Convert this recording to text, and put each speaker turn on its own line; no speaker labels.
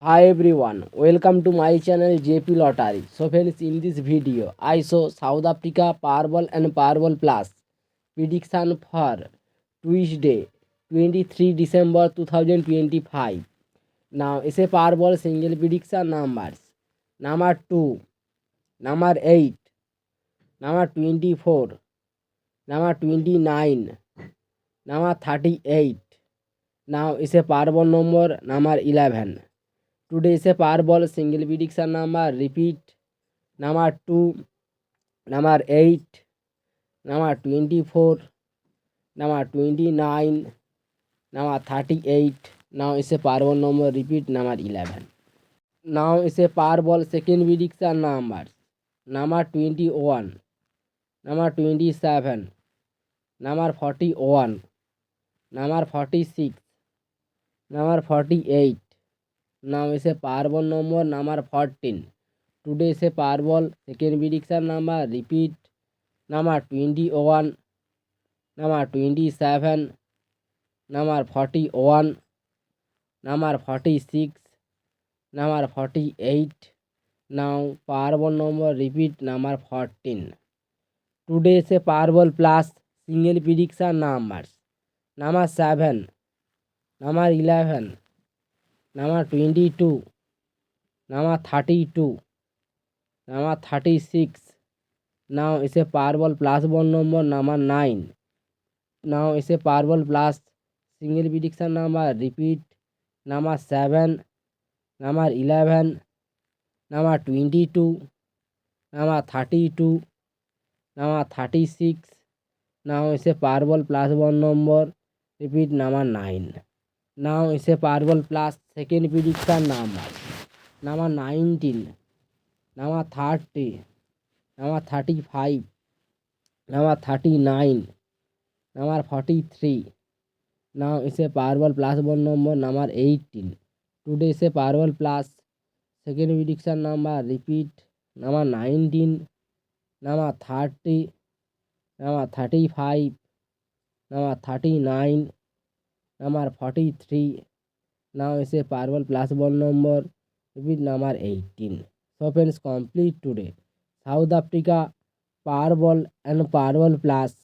Hi everyone, welcome to my channel JP Lottery. So friends, in this video, I show South Africa Powerball and Powerball Plus prediction for Tuesday, 23 December 2025. Now, is a Powerball single prediction numbers. Number 2, number 8, number 24, number 29, number 38. Now, is a Powerball number 11. Today is a Powerball single prediction number. Repeat number 2, number 8, number 24, number 29, number 38. Now is a Powerball number. Repeat number 11. Now is a Powerball second prediction numbers. Number 21, number 27, number 41, number 46, number 48. Now is a Powerball number 14. Today is a Powerball second prediction number. Repeat number 21, number 27, number 41, number 46, number 48. Now Powerball number. Repeat number 14. Today is a Powerball plus single prediction numbers. Number 7, number 11, number 22, number 32, number 36. Now is a Powerball plus one number 9. Now is a Powerball plus single prediction number. Repeat number 7, number 11, number 22, number 32, number 36. Now is a Powerball plus one number. Repeat number 9. Now is a Powerball plus second prediction number. Number 19, number 30, number 35, number 39, number 43. Now is a Powerball plus one number 18. Today is a Powerball plus second prediction number. Repeat number 19, number 30, number 35, number 39, number 43. Now is a Powerball plus one number. Repeat number 18. So friends, complete today South Africa Powerball and Powerball Plus